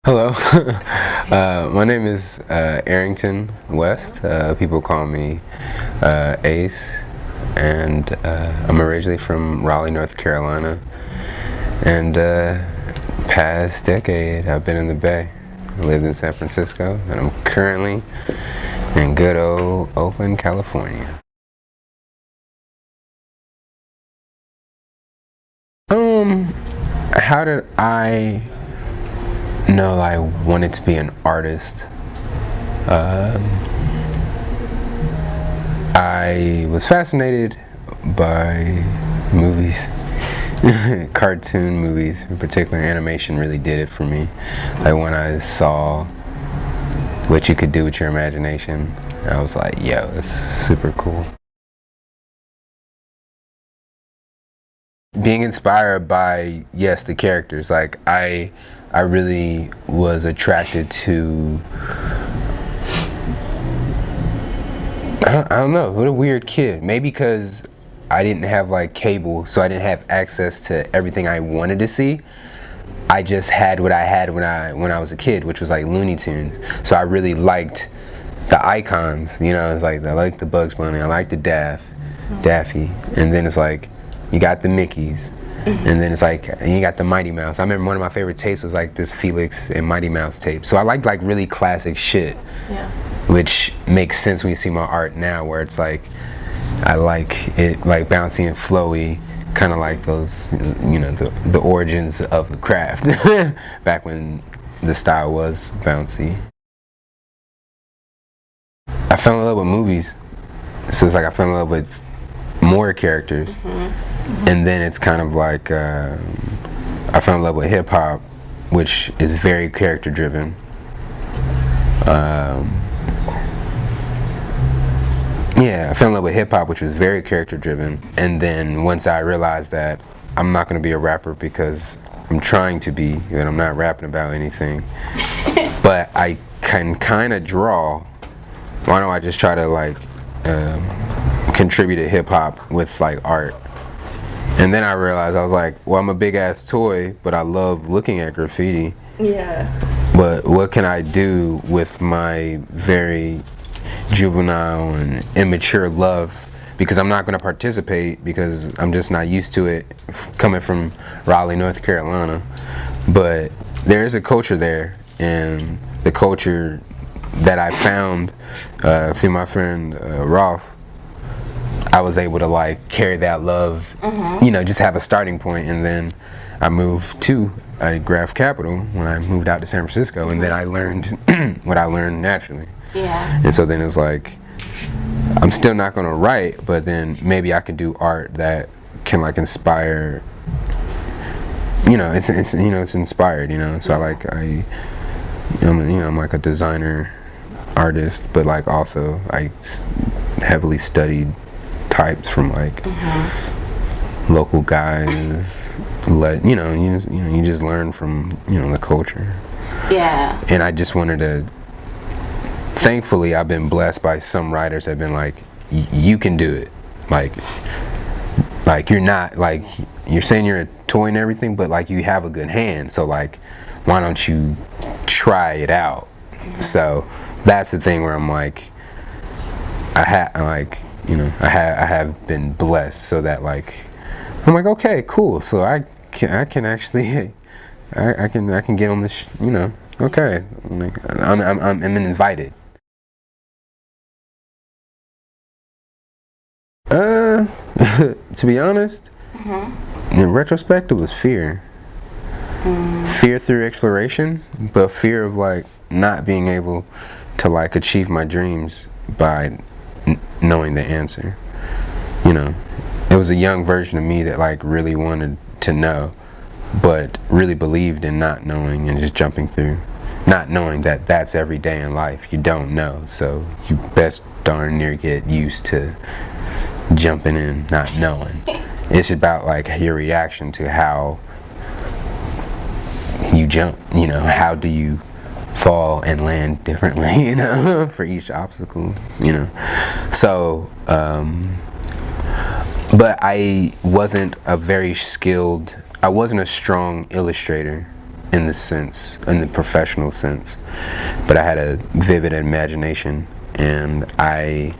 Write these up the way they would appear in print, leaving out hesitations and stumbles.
Hello, my name is Arrington West. People call me Ace, and I'm originally from Raleigh, North Carolina. And past decade, I've been in the Bay. I lived in San Francisco, and I'm currently in good old Oakland, California. How did I know I wanted to be an artist? I was fascinated by movies, cartoon movies in particular. Animation really did it for me. Like when I saw what you could do with your imagination, I was like, yo, that's super cool. Being inspired by, yes, the characters. Like I really was attracted to, I don't know, what a weird kid. Maybe because I didn't have like cable, so I didn't have access to everything I wanted to see. I just had what I had when I was a kid, which was like Looney Tunes. So I really liked the icons, you know. It's like I like the Bugs Bunny, I like the Daffy, and then it's like you got the Mickeys, and then it's like and you got the Mighty Mouse. I remember one of my favorite tapes was like this Felix and Mighty Mouse tape. So I like really classic shit, Yeah. which makes sense when you see my art now, where it's like I like it like bouncy and flowy, kind of like those, you know, the origins of the craft back when the style was bouncy. I fell in love with movies, so it's like I fell in love with more characters, and then it's kind of like I fell in love with hip hop, which is very character driven. Yeah, I fell in love with hip hop, which was very character driven. And then once I realized that I'm not going to be a rapper because I'm trying to be, and I'm not rapping about anything, but I can kind of draw. Why don't I just try to like contribute to hip hop with like art? And then I realized I was like, well, I'm a big ass toy, but I love looking at graffiti. Yeah. But what can I do with my very juvenile and immature love? Because I'm not going to participate because I'm just not used to it coming from Raleigh, North Carolina. But there is a culture there, and the culture that I found through my friend Rolf, I was able to like carry that love, you know, just have a starting point. And then I moved to Graph Capital when I moved out to San Francisco, and then I learned what I learned naturally. Yeah. And so then it's like, I'm still not gonna write, but then maybe I can do art that can like inspire. You know, it's you know, it's inspired. You know, so I'm like a designer, artist, but like also I heavily studied types from like local guys. You just learn from, you know, the culture. Yeah. And I just wanted to. Thankfully, I've been blessed by some writers that have been like, you can do it. Like you're not like you're saying you're a toy and everything, but like you have a good hand. So like, why don't you try it out? So that's the thing where I'm like, I have been blessed so that like I'm like, okay, cool. So I can actually I can get on this. You know, okay. I'm invited. To be honest, in retrospect, it was fear. Fear through exploration, but fear of like not being able to like achieve my dreams by knowing the answer. You know, it was a young version of me that like really wanted to know, but really believed in not knowing and just jumping through. Not knowing that that's every day in life. You don't know, so you best darn near get used to jumping in, not knowing. It's about like your reaction to how you jump. You know, how do you fall and land differently? You know, for each obstacle. You know, so. But I wasn't a very skilled. I wasn't a strong illustrator. in the professional sense, but I had a vivid imagination, and I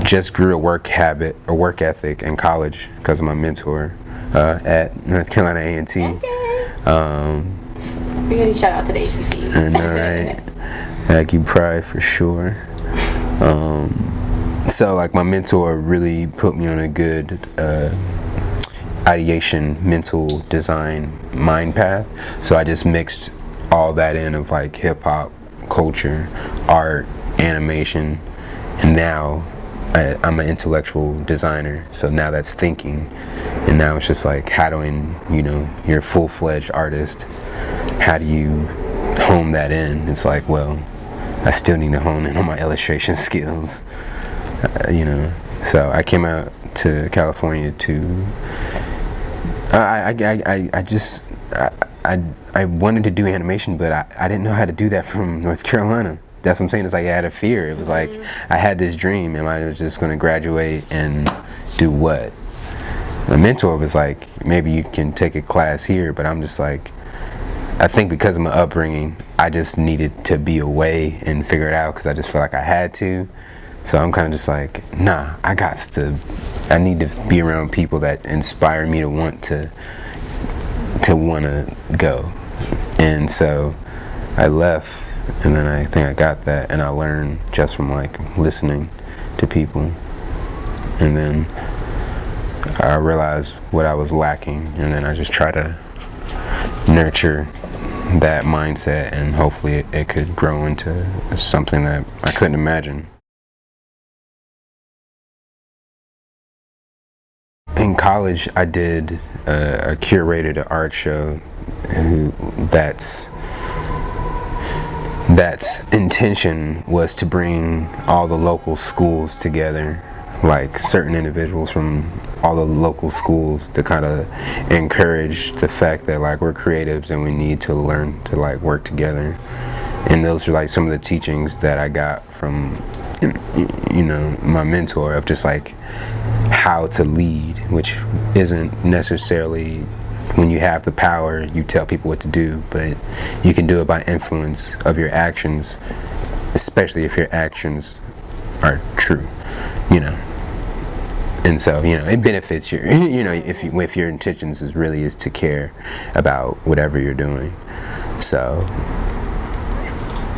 just grew a work ethic in college because of my mentor at North Carolina A&T. We gotta shout out to the HBCUs. And alright, Aggie Pride for sure. So like my mentor really put me on a good ideation, mental design, mind path. So I just mixed all that in of like hip hop, culture, art, animation, and now I'm an intellectual designer. So now that's thinking, and now it's just like, how do you're a full-fledged artist, how do you hone that in? It's like, well, I still need to hone in on my illustration skills, So I came out to California to. I wanted to do animation, but I didn't know how to do that from North Carolina. That's what I'm saying. It's like I had a fear. It was like I had this dream, and I was just going to graduate and do what? My mentor was like, maybe you can take a class here, but I'm just like, I think because of my upbringing, I just needed to be away and figure it out because I just felt like I had to. So I'm kind of just like, nah, I need to be around people that inspire me to want to go. And so I left, and then I think I got that, and I learned just from like listening to people. And then I realized what I was lacking, and then I just try to nurture that mindset, and hopefully it could grow into something that I couldn't imagine. In college, I did curated an art show that's intention was to bring all the local schools together, like certain individuals from all the local schools, to kind of encourage the fact that like we're creatives and we need to learn to like work together. And those are like some of the teachings that I got from my mentor, of just like how to lead, which isn't necessarily when you have the power you tell people what to do, but you can do it by influence of your actions, especially if your actions are true, and so it benefits your if your intentions is to care about whatever you're doing. So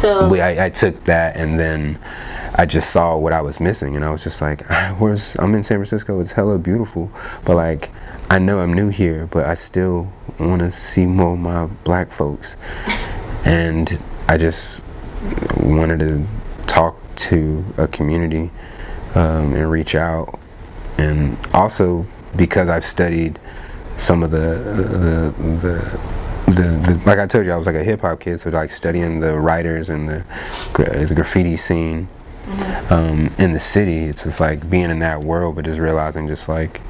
I took that, and then I just saw what I was missing, and I was just like, I'm in San Francisco, it's hella beautiful, but like I know I'm new here, but I still want to see more of my black folks. And I just wanted to talk to a community and reach out. And also because I've studied some of the like I told you, I was like a hip hop kid, so like studying the writers and the graffiti scene in the city, it's just like being in that world, but just realizing just like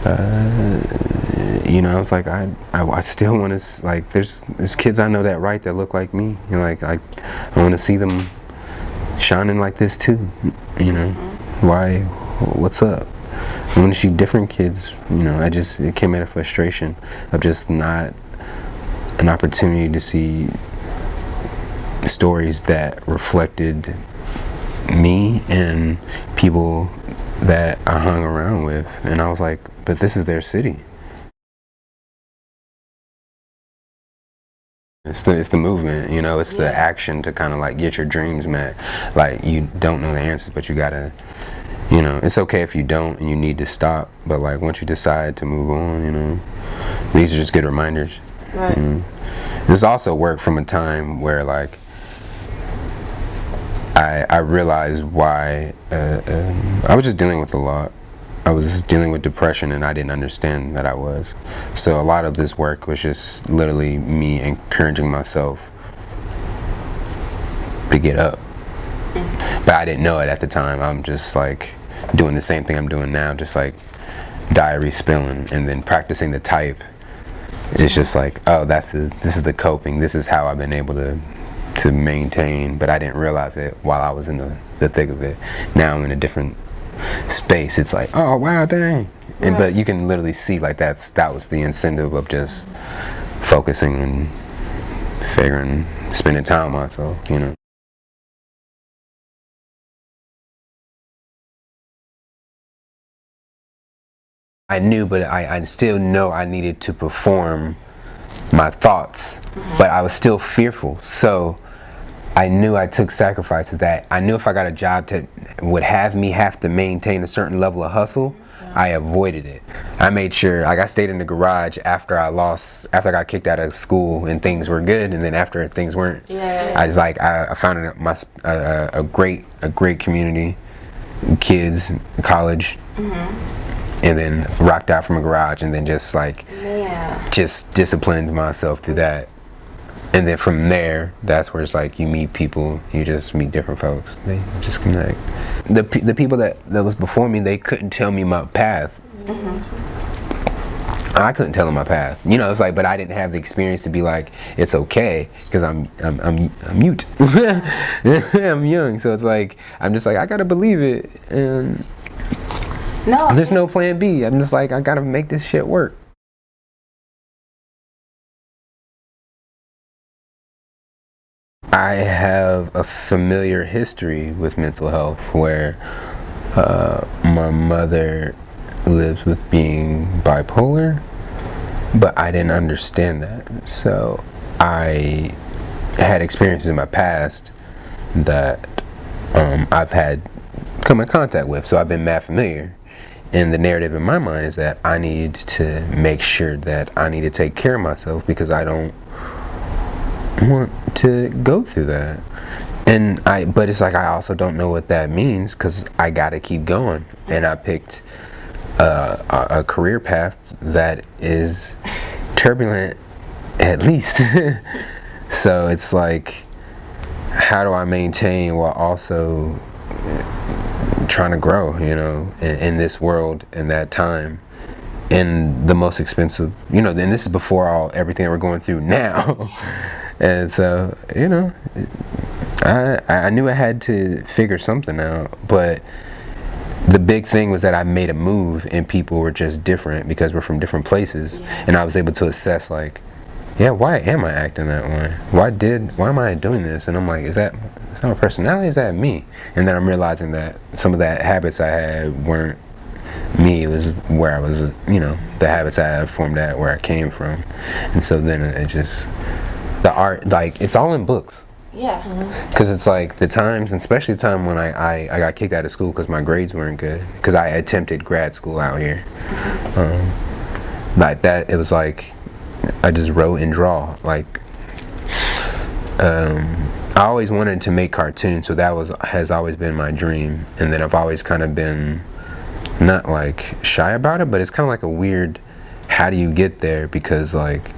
I was like, I still want to, like, there's kids I know that write that look like me, like I want to see them shining like this too, why, what's up? I want to see different kids, it came out of frustration of just not an opportunity to see stories that reflected me and people that I hung around with, and I was like, but this is their city. It's the movement, it's the action to kind of like get your dreams met. Like, you don't know the answers, but you gotta, it's okay if you don't and you need to stop, but like once you decide to move on, these are just good reminders. Right. This also worked from a time where like I realized why I was just dealing with a lot. I was dealing with depression, and I didn't understand that I was. So a lot of this work was just literally me encouraging myself to get up. But I didn't know it at the time. I'm just like doing the same thing I'm doing now, just like diary spilling, and then practicing the type. It's just like, oh, this is the coping. This is how I've been able to maintain, but I didn't realize it while I was in the thick of it. Now I'm in a different space. It's like, oh wow, dang. But you can literally see like that was the incentive of just focusing and spending time with myself, you know. I knew, but I still know I needed to perform my thoughts, but I was still fearful. So I knew I took sacrifices that I knew if I got a job that would have me have to maintain a certain level of hustle, I avoided it. I made sure, like, I stayed in the garage after I got kicked out of school and things were good, and then after things weren't, I was like, I found a great community, kids, college, and then rocked out from a garage, and then just just disciplined myself through that. And then from there, that's where it's like you meet people, you just meet different folks, they just connect. The people that was before me, they couldn't tell me my path. I couldn't tell them my path, you know. It's like, but I didn't have the experience to be like, it's okay, because I'm mute. I'm young, so it's like I'm just like, I gotta believe it, and there's no plan B. I'm just like, I gotta make this shit work. I have a familiar history with mental health where my mother lives with being bipolar, but I didn't understand that. So I had experiences in my past that I've had come in contact with, so I've been mad familiar. And the narrative in my mind is that I need to make sure that I need to take care of myself because I don't want to go through that. But it's like I also don't know what that means because I gotta keep going. And I picked a career path that is turbulent, at least. So it's like, how do I maintain while also trying to grow, you know, in this world, in that time, in the most expensive, you know, and this is before everything that we're going through now. And so, you know, I knew I had to figure something out, but the big thing was that I made a move and people were just different because we're from different places. And I was able to assess, like, yeah, why am I acting that way? Why am I doing this? And I'm like, is that my personality? Is that me? And then I'm realizing that some of that habits I had weren't me. It was where I was, you know, the habits I had formed at where I came from. And so then it just, the art, like, it's all in books. Yeah. Because it's like the times, and especially the time when I got kicked out of school because my grades weren't good, because I attempted grad school out here. Like that, it was like I just wrote and draw. Like I always wanted to make cartoons, so that has always been my dream. And then I've always kind of been not like shy about it, but it's kind of like a weird, how do you get there? Because like,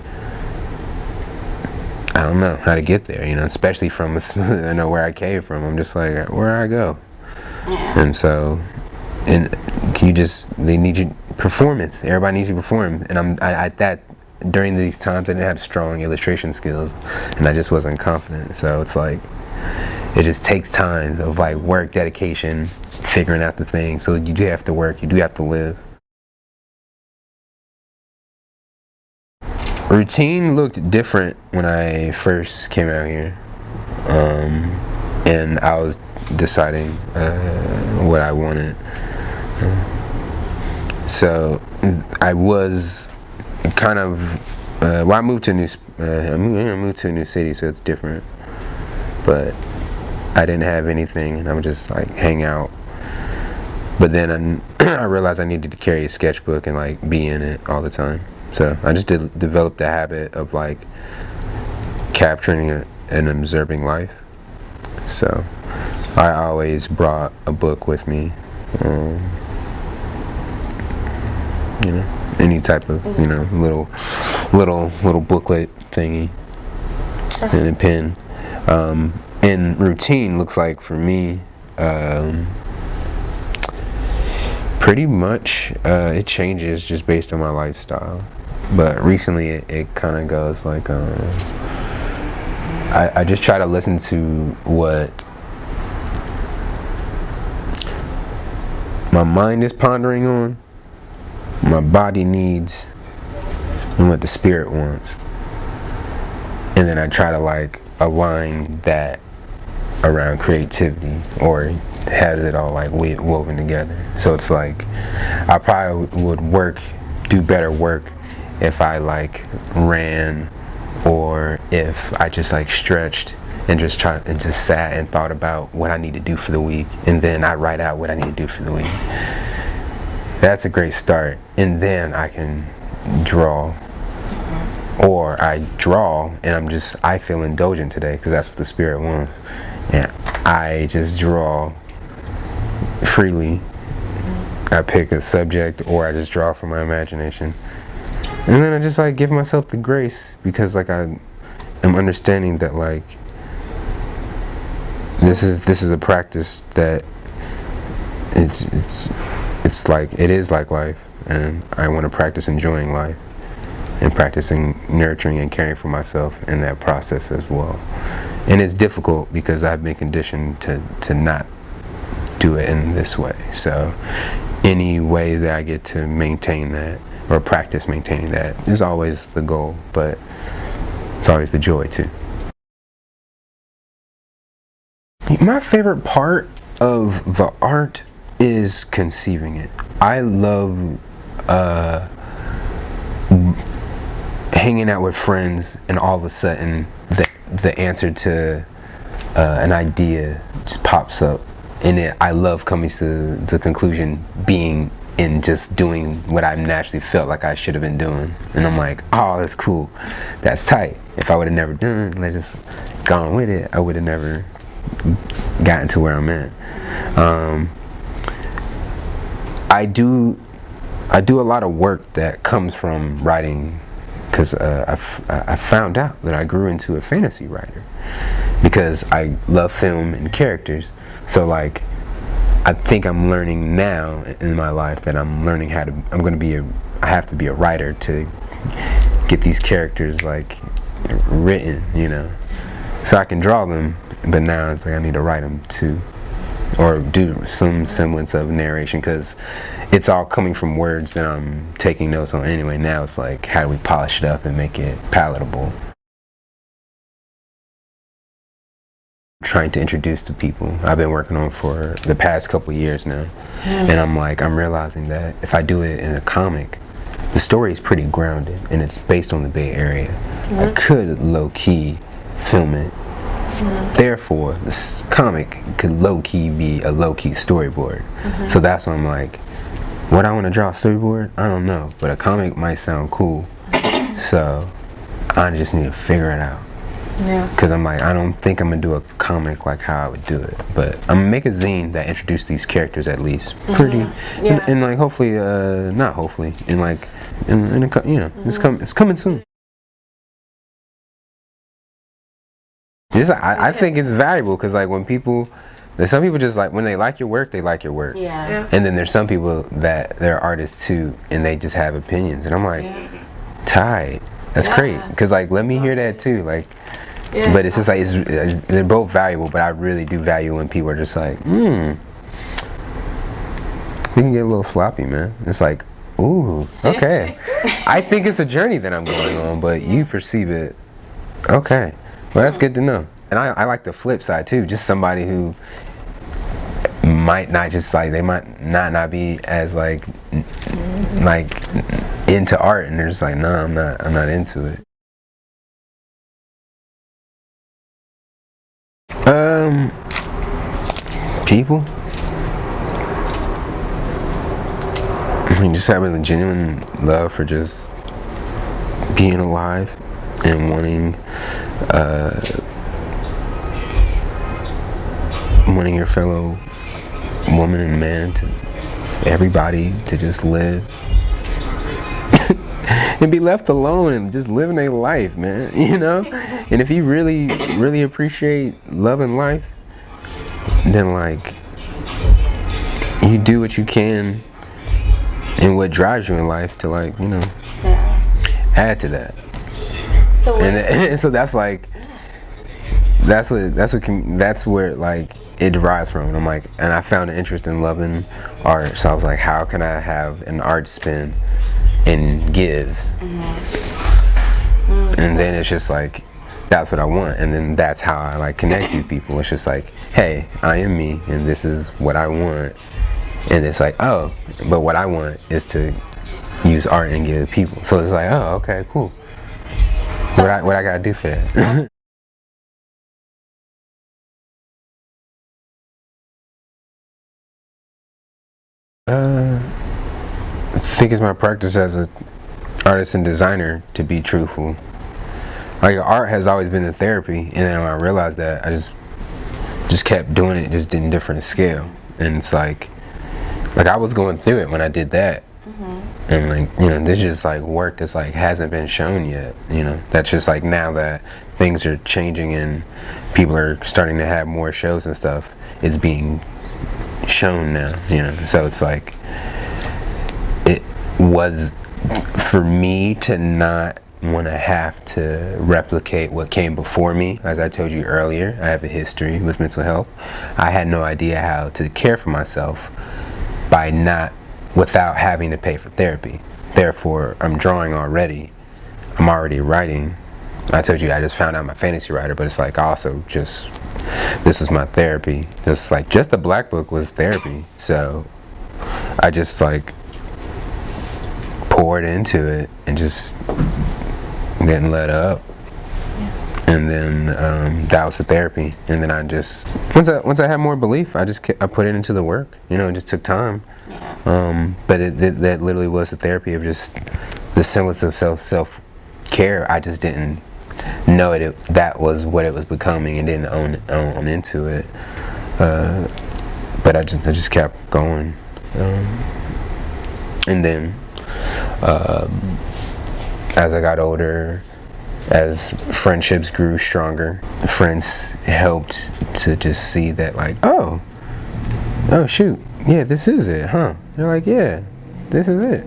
I don't know how to get there, you know, especially from I know where I came from. I'm just like, where I go? Yeah. And so, they need you performance. Everybody needs you to perform. And during these times I didn't have strong illustration skills and I just wasn't confident. So it's like, it just takes time of like work, dedication, figuring out the thing. So you do have to work, you do have to live. Routine looked different when I first came out here, and I was deciding what I wanted. So I was kind of I moved to a new city, so it's different. But I didn't have anything, and I would just like hang out. But then I realized I needed to carry a sketchbook and like be in it all the time. So I just developed the habit of like capturing and observing life. So I always brought a book with me, you know, any type of, you know, little booklet thingy and a pen. And routine looks like for me, pretty much it changes just based on my lifestyle. But recently it kind of goes like, I just try to listen to what my mind is pondering on, my body needs, and what the spirit wants. and then I try to like align that around creativity, or has it all like woven together. So it's like I probably would do better work if I like ran, or if I just like stretched and just sat and thought about what I need to do for the week, and then I write out what I need to do for the week. That's a great start, and then I can draw. Or I draw and I feel indulgent today because that's what the spirit wants, and I just draw freely. I pick a subject, or I just draw from my imagination, and then I just like give myself the grace, because like I am understanding that like this is a practice that it's like it is like life, and I want to practice enjoying life and practicing nurturing and caring for myself in that process as well. And it's difficult because I've been conditioned to not do it in this way. So any way that I get to maintain that or practice maintaining that is always the goal, but it's always the joy too. My favorite part of the art is conceiving it. I love hanging out with friends, and all of a sudden the answer to an idea just pops up, and I love coming to the conclusion being in just doing what I naturally felt like I should have been doing, and I'm like, oh, that's cool, that's tight. If I would have never done it, just gone with it, I would have never gotten to where I'm at. I do a lot of work that comes from writing, because I found out that I grew into a fantasy writer because I love film and characters. So like I think I'm learning now in my life that I'm learning I have to be a writer to get these characters like written, so I can draw them, but now it's like I need to write them too, or do some semblance of narration, because it's all coming from words that I'm taking notes on anyway. Now it's like, how do we polish it up and make it palatable? Trying to introduce to people. I've been working on for the past couple years now, and I'm realizing that if I do it in a comic, the story is pretty grounded and it's based on the Bay Area. I could low-key film it. Therefore, this comic could low-key be a low-key storyboard. So that's why I'm like, what I want to draw a storyboard? I don't know, but a comic might sound cool. So I just need to figure it out. Yeah. Because I'm like, I don't think I'm gonna do a comic like how I would do it, but I'm gonna make a zine that introduces these characters at least pretty, and like hopefully, not hopefully, and like, it's coming soon. I think it's valuable because like there's some people just like when they like your work, they like your work. Yeah. And then there's some people that they're artists too, and they just have opinions, and I'm like, tight. That's great, because like let me hear that too, like. Yeah. But it's just like they're both valuable, but I really do value when people are just like, we can get a little sloppy, man. It's like, ooh, okay. I think it's a journey that I'm going on, but you perceive it, okay. Well, that's good to know. And I like the flip side too, just somebody who might not just like, they might not be as like into art, and they're just like, no, I'm not into it. People. I mean, just having a genuine love for just being alive and wanting your fellow woman and man, everybody to just live and be left alone and just living their life, man, And if you really, really appreciate love and life, then like you do what you can and what drives you in life to like, add to that. So and so that's like that's where like it derives from. And I'm like, and I found an interest in loving art, so I was like, how can I have an art spin and give? And then it's just like that's what I want. And then that's how I like connect with people. It's just like, hey, I am me, and this is what I want. And it's like, oh, but what I want is to use art and give people. So it's like, oh, okay, cool. So what I gotta do for that? I think it's my practice as an artist and designer to be truthful. Like, art has always been a therapy, and then when I realized that, I just kept doing it, just in different scale. And it's like I was going through it when I did that. And like, you know, this just like work that's like hasn't been shown yet, you know. That's just like now that things are changing and people are starting to have more shows and stuff, it's being shown now, you know. So it's like, it was for me to not want to have to replicate what came before me. As I told you earlier, I have a history with mental health. I had no idea how to care for myself without having to pay for therapy. Therefore, I'm drawing already. I'm already writing. I told you I just found out I'm a fantasy writer, but it's like also just, this is my therapy. Just like, just the Black Book was therapy. So I just like poured into it and just didn't let up. And then that was the therapy. And then I just, once I had more belief, I put it into the work. You know, it just took time. But that literally was the therapy of just the semblance of self-care. I just didn't know that was what it was becoming, and didn't own into it. But I just kept going. And then as I got older, as friendships grew stronger, friends helped to just see that, like, oh shoot, yeah, this is it, huh? They're like, yeah, this is it.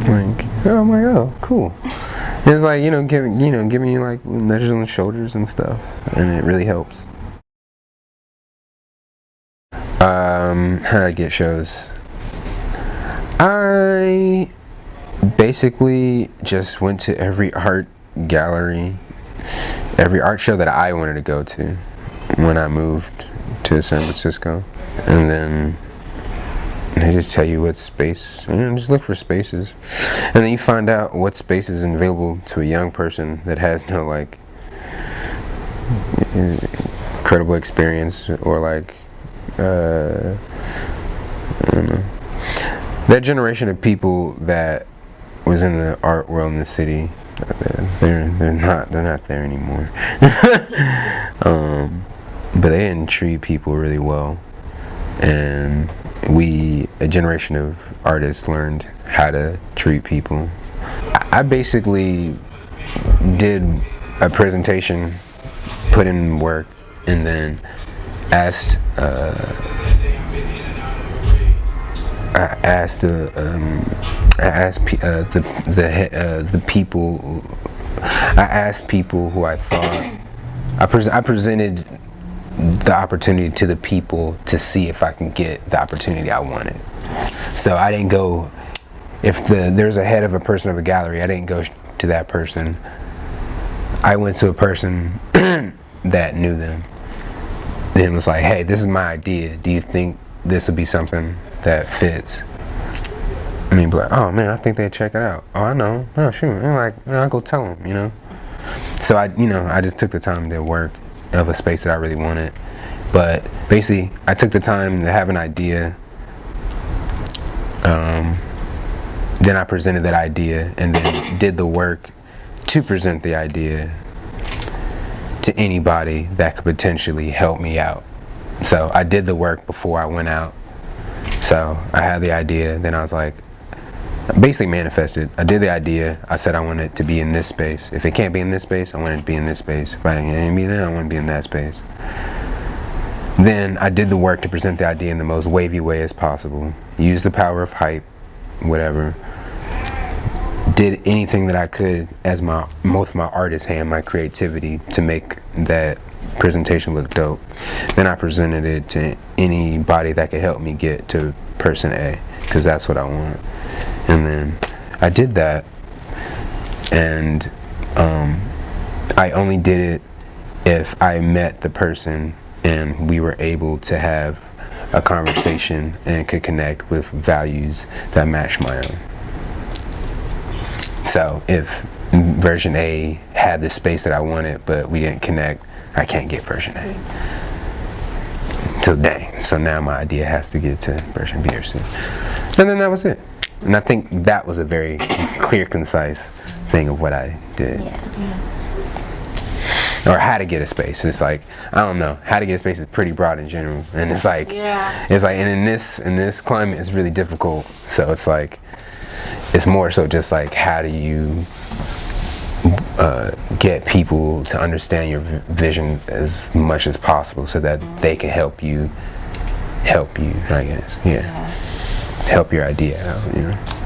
Like, oh my god, cool. And it's like, giving you like nudges on the shoulders and stuff, and it really helps. How did I get shows? I basically just went to every art gallery, every art show that I wanted to go to when I moved to San Francisco. And then they just tell you what space, just look for spaces. And then you find out what space is available to a young person that has no like incredible experience, or like I don't know. That generation of people that was in the art world in the city, they're not there anymore. But they didn't treat people really well, and a generation of artists, learned how to treat people. I basically did a presentation, put in work, and then asked people who I thought, I presented the opportunity to the people to see if I can get the opportunity I wanted. So I didn't go, if there's a head of a person of a gallery, I didn't go to that person. I went to a person that knew them. Then was like, hey, this is my idea. Do you think this would be something that fits? And he'd be like, oh man, I think they'd check it out. Oh, I know. Oh shoot. And like, I'll go tell them, So I just took the time to work of a space that I really wanted. But basically, I took the time to have an idea. Then I presented that idea, and then did the work to present the idea to anybody that could potentially help me out. So I did the work before I went out. So I had the idea, then I was like, basically manifested. I did the idea. I said I want it to be in this space. If it can't be in this space, I want it to be in this space. If I can't be there, I want to be in that space. Then I did the work to present the idea in the most wavy way as possible. Use the power of hype, whatever. Did anything that I could as my artist hand, my creativity, to make that presentation look dope. Then I presented it to anybody that could help me get to person A, because that's what I want. And then I did that, and I only did it if I met the person and we were able to have a conversation and could connect with values that match my own. So if version A had the space that I wanted, but we didn't connect, I can't get version A. So dang. So now my idea has to get to version B or C. And then that was it. And I think that was a very clear, concise thing of what I did. Or how to get a space. And it's like, I don't know, how to get a space is pretty broad in general. And it's like, and in this climate it's really difficult. So it's like, it's more so just like, how do you get people to understand your vision as much as possible so that they can help you, I guess. Help your idea out,